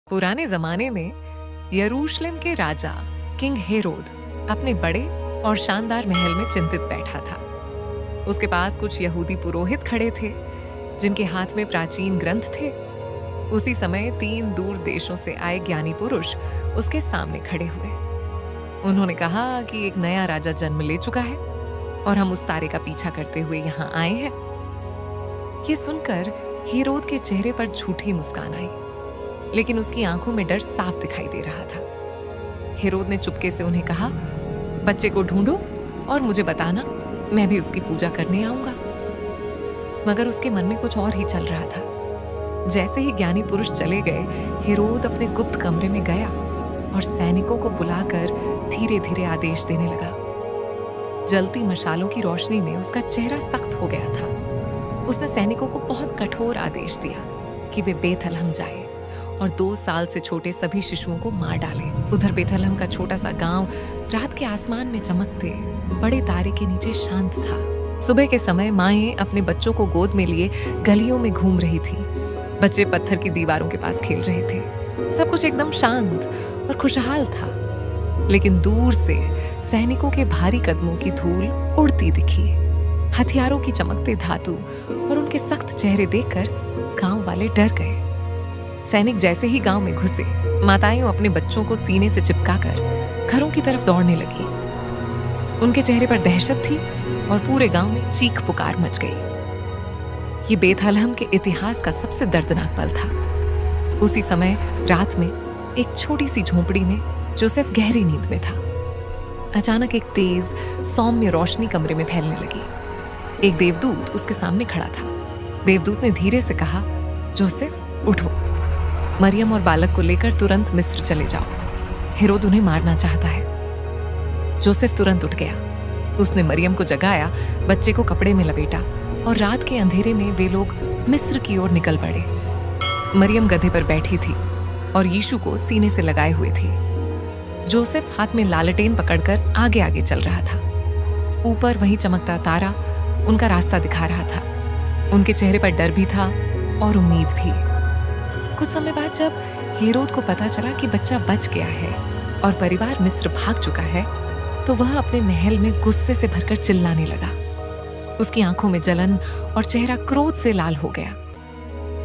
पुराने जमाने में यरूशलेम के राजा किंग हेरोद अपने बड़े और शानदार महल में चिंतित बैठा था। उसके पास कुछ यहूदी पुरोहित खड़े थे जिनके हाथ में प्राचीन ग्रंथ थे। उसी समय 3 दूर देशों से आए ज्ञानी पुरुष उसके सामने खड़े हुए। उन्होंने कहा कि एक नया राजा जन्म ले चुका है और हम उस तारे का पीछा करते हुए यहाँ आए हैं। ये सुनकर हेरोद के चेहरे पर झूठी मुस्कान आई, लेकिन उसकी आंखों में डर साफ दिखाई दे रहा था। हेरोद ने चुपके से उन्हें कहा, बच्चे को ढूंढो और मुझे बताना, मैं भी उसकी पूजा करने आऊंगा। मगर उसके मन में कुछ और ही चल रहा था। जैसे ही ज्ञानी पुरुष चले गए, हेरोद अपने गुप्त कमरे में गया और सैनिकों को बुलाकर धीरे धीरे आदेश देने लगा। जलती मशालों की रोशनी में उसका चेहरा सख्त हो गया था। उसने सैनिकों को बहुत कठोर आदेश दिया कि वे बेथलहम जाएं और 2 साल से छोटे सभी शिशुओं को मार डालें। उधर बेथलहम का छोटा सा गांव रात के आसमान में चमकते बड़े तारे के नीचे शांत था। सुबह के समय माएं अपने बच्चों को गोद में लिए गलियों में घूम रही थी। बच्चे पत्थर की दीवारों के पास खेल रहे थे। सब कुछ एकदम शांत और खुशहाल था। लेकिन दूर से सैनिकों के भारी कदमों की धूल उड़ती दिखी। हथियारों की चमकते धातु और उनके सख्त चेहरे देखकर गांव वाले डर गए। सैनिक जैसे ही गांव में घुसे, माताएं अपने बच्चों को सीने से चिपकाकर घरों की तरफ दौड़ने लगी। उनके चेहरे पर दहशत थी और पूरे गांव में चीख पुकार मच गई। ये बेथलहम के इतिहास का सबसे दर्दनाक पल था। उसी समय रात में एक छोटी सी झोंपड़ी में जोसेफ गहरी नींद में था। अचानक एक तेज सौम्य रोशनी कमरे में फैलने लगी। एक देवदूत उसके सामने खड़ा था। देवदूत ने धीरे से कहा, जोसेफ उठो, मरियम और बालक को लेकर तुरंत मिस्र चले जाओ। हेरोद उन्हें मारना चाहता है। जोसेफ तुरंत उठ गया। उसने मरियम को जगाया, बच्चे को कपड़े में लपेटा और रात के अंधेरे में वे लोग मिस्र की ओर निकल पड़े। मरियम गधे पर बैठी थी और यीशु को सीने से लगाए हुए थी। जोसेफ हाथ में लालटेन पकड़कर आगे आगे चल रहा था। ऊपर वहीं चमकता तारा उनका रास्ता दिखा रहा था। उनके चेहरे पर डर भी था और उम्मीद भी। कुछ समय बाद जब हेरोद को पता चला कि बच्चा बच गया है और परिवार मिस्र भाग चुका है, तो वह अपने महल में गुस्से से भरकर चिल्लाने लगा। उसकी आंखों में जलन और चेहरा क्रोध से लाल हो गया।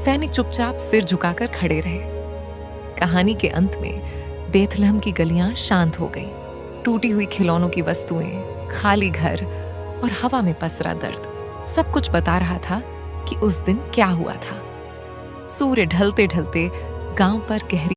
सैनिक चुपचाप सिर झुकाकर खड़े रहे। कहानी के अंत में बेथलहम की गलियां शांत हो गईं। टूटी हुई खिलौनों की वस्तुएं, खाली घर और हवा में पसरा दर्द, सब कुछ बता रहा था कि उस दिन क्या हुआ था। सूर्य ढलते ढलते गांव पर गहरी